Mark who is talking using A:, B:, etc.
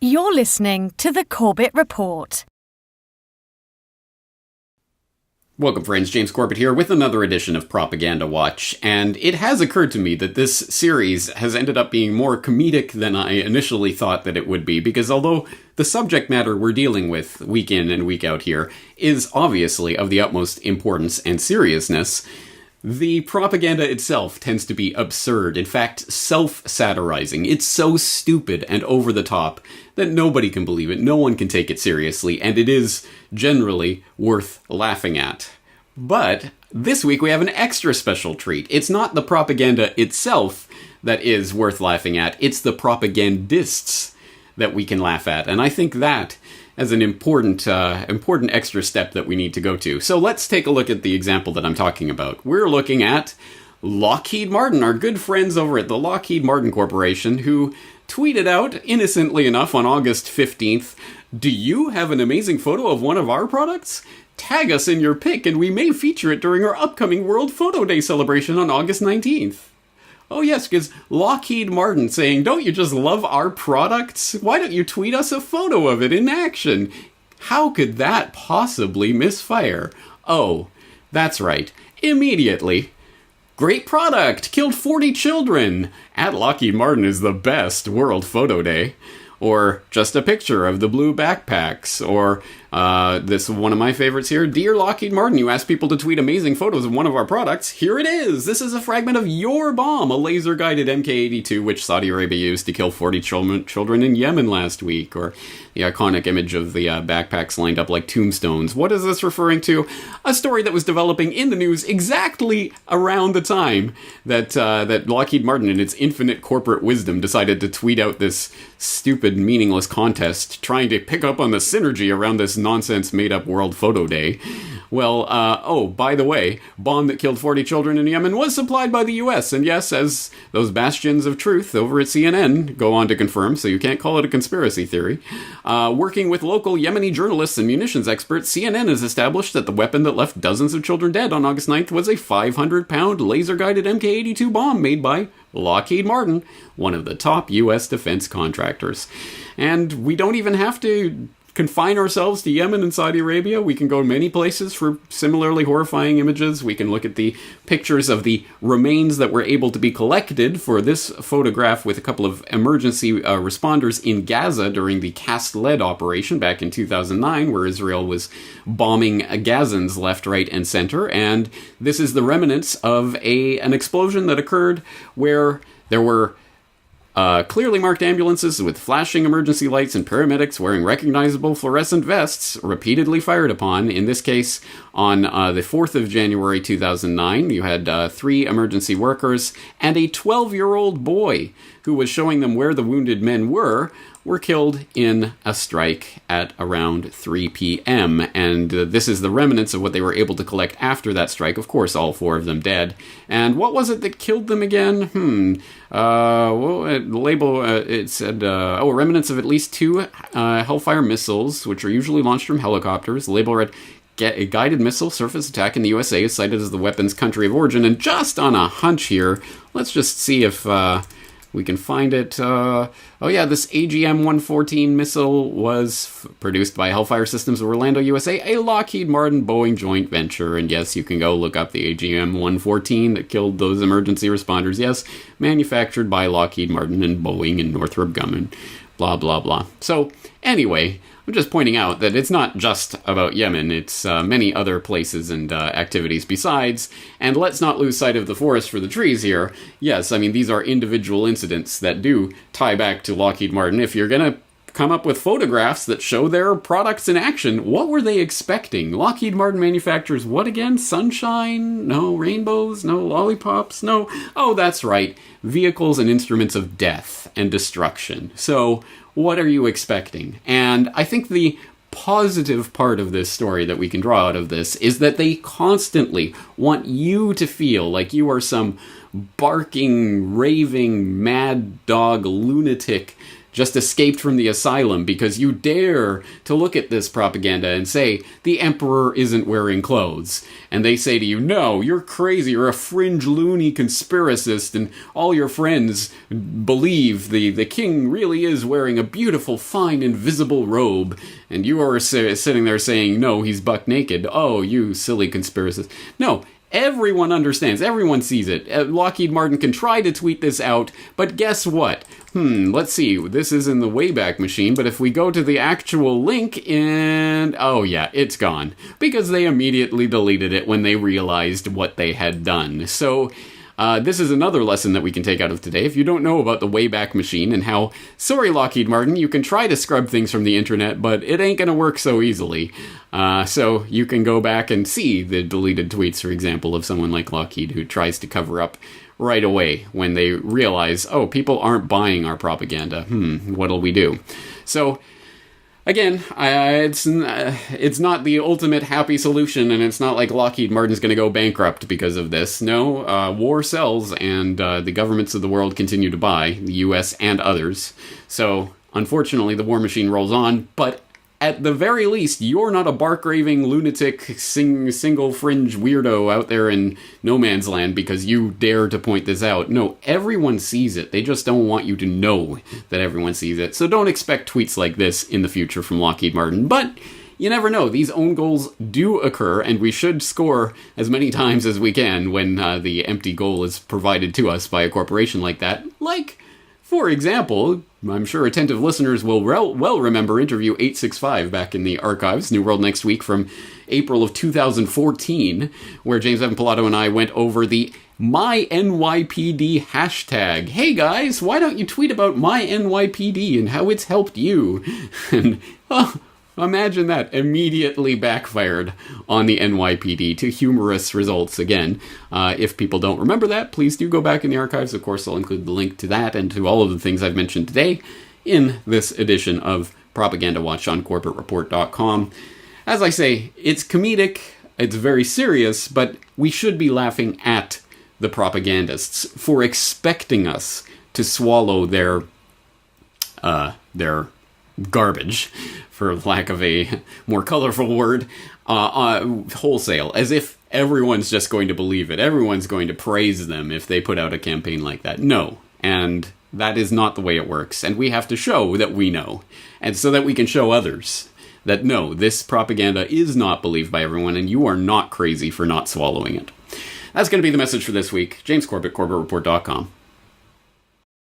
A: You're listening to the Corbett Report.
B: Welcome, friends. James Corbett here with another edition of Propaganda Watch, and it has occurred to me that this series has ended up being more comedic than I initially thought that it would be, because although the subject matter we're dealing with week in and week out here is obviously of the utmost importance and seriousness, the propaganda itself tends to be absurd, in fact, self-satirizing. It's so stupid and over the top that nobody can believe it, no one can take it seriously, and it is generally worth laughing at. But this week we have an extra special treat. It's not the propaganda itself that is worth laughing at, it's the propagandists that we can laugh at, and I think that as an important extra step that we need to go to. So let's take a look at the example that I'm talking about. We're looking at Lockheed Martin, our good friends over at the Lockheed Martin Corporation, who tweeted out, innocently enough, on August 15th, "Do you have an amazing photo of one of our products? Tag us in your pic and we may feature it during our upcoming World Photo Day celebration on August 19th. Oh yes, because Lockheed Martin saying, "Don't you just love our products? Why don't you tweet us a photo of it in action?" How could that possibly misfire? Oh, that's right. Immediately. Great product! Killed 40 children! At Lockheed Martin is the best World Photo Day. Or just a picture of the blue backpacks. Or this one of my favorites here. "Dear Lockheed Martin, you asked people to tweet amazing photos of one of our products. Here it is. This is a fragment of your bomb, a laser-guided MK-82, which Saudi Arabia used to kill 40 children in Yemen last week." Or the iconic image of the backpacks lined up like tombstones. What is this referring to? A story that was developing in the news exactly around the time that Lockheed Martin, in its infinite corporate wisdom, decided to tweet out this stupid, meaningless contest trying to pick up on the synergy around this nonsense made-up World Photo Day. Well, by the way, bomb that killed 40 children in Yemen was supplied by the US, and yes, as those bastions of truth over at CNN go on to confirm, so you can't call it a conspiracy theory. Working with local Yemeni journalists and munitions experts, CNN has established that the weapon that left dozens of children dead on August 9th was a 500-pound laser-guided MK-82 bomb made by Lockheed Martin, one of the top US defense contractors. And we don't even have to confine ourselves to Yemen and Saudi Arabia. We can go many places for similarly horrifying images. We can look at the pictures of the remains that were able to be collected for this photograph with a couple of emergency responders in Gaza during the Cast Lead operation back in 2009, where Israel was bombing Gazans left, right, and center. And this is the remnants of an explosion that occurred where there were clearly marked ambulances with flashing emergency lights and paramedics wearing recognizable fluorescent vests repeatedly fired upon. In this case, on the 4th of January 2009, you had 3 emergency workers and a 12-year-old boy who was showing them where the wounded men were killed in a strike at around 3 p.m. And this is the remnants of what they were able to collect after that strike. Of course, all 4 of them dead. And what was it that killed them again? It said, remnants of at least 2 Hellfire missiles, which are usually launched from helicopters. The label read, "A guided missile surface attack in the USA is cited as the weapon's country of origin." And just on a hunch here, let's just see if we can find it. This AGM-114 missile was produced by Hellfire Systems of Orlando, USA, a Lockheed Martin Boeing joint venture. And yes, you can go look up the AGM-114 that killed those emergency responders. Yes, manufactured by Lockheed Martin and Boeing and Northrop Grumman. Blah, blah, blah. So, anyway, I'm just pointing out that it's not just about Yemen, it's many other places and activities besides, and let's not lose sight of the forest for the trees here. Yes, I mean, these are individual incidents that do tie back to Lockheed Martin. If you're gonna come up with photographs that show their products in action, what were they expecting? Lockheed Martin manufactures what again? Sunshine? No. Rainbows? No. Lollipops? No. Oh, that's right. Vehicles and instruments of death and destruction. So, what are you expecting? And I think the positive part of this story that we can draw out of this is that they constantly want you to feel like you are some barking, raving, mad dog lunatic just escaped from the asylum because you dare to look at this propaganda and say, the emperor isn't wearing clothes. And they say to you, no, you're crazy, you're a fringe loony conspiracist, and all your friends believe the king really is wearing a beautiful, fine, invisible robe, and you are sitting there saying, no, he's buck naked. Oh, you silly conspiracist. No, everyone understands. Everyone sees it. Lockheed Martin can try to tweet this out, but guess what? Let's see. This is in the Wayback Machine, but if we go to the actual link and... oh yeah, it's gone. Because they immediately deleted it when they realized what they had done. So... this is another lesson that we can take out of today. If you don't know about the Wayback Machine and how, sorry Lockheed Martin, you can try to scrub things from the internet, but it ain't gonna work so easily. So you can go back and see the deleted tweets, for example, of someone like Lockheed who tries to cover up right away when they realize, oh, people aren't buying our propaganda. What'll we do? So... again, it's not the ultimate happy solution, and it's not like Lockheed Martin's going to go bankrupt because of this. No, war sells, and the governments of the world continue to buy, the U.S. and others. So, unfortunately, the war machine rolls on, but at the very least, you're not a bark-raving lunatic single fringe weirdo out there in no man's land because you dare to point this out. No, everyone sees it. They just don't want you to know that everyone sees it. So don't expect tweets like this in the future from Lockheed Martin. But you never know. These own goals do occur, and we should score as many times as we can when the empty goal is provided to us by a corporation like that. Like... for example, I'm sure attentive listeners will well remember interview 865 back in the archives, New World Next Week from April of 2014, where James Evan Pilato and I went over the MyNYPD hashtag. Hey guys, why don't you tweet about MyNYPD and how it's helped you? And, imagine that immediately backfired on the NYPD to humorous results again. If people don't remember that, please do go back in the archives. Of course, I'll include the link to that and to all of the things I've mentioned today in this edition of Propaganda Watch on corbettreport.com. As I say, it's comedic, it's very serious, but we should be laughing at the propagandists for expecting us to swallow their garbage, for lack of a more colorful word, wholesale, as if everyone's just going to believe it. Everyone's going to praise them if they put out a campaign like that. No, and that is not the way it works, and we have to show that we know, and so that we can show others that no, this propaganda is not believed by everyone, and you are not crazy for not swallowing it. That's going to be the message for this week. James Corbett, corbettreport.com.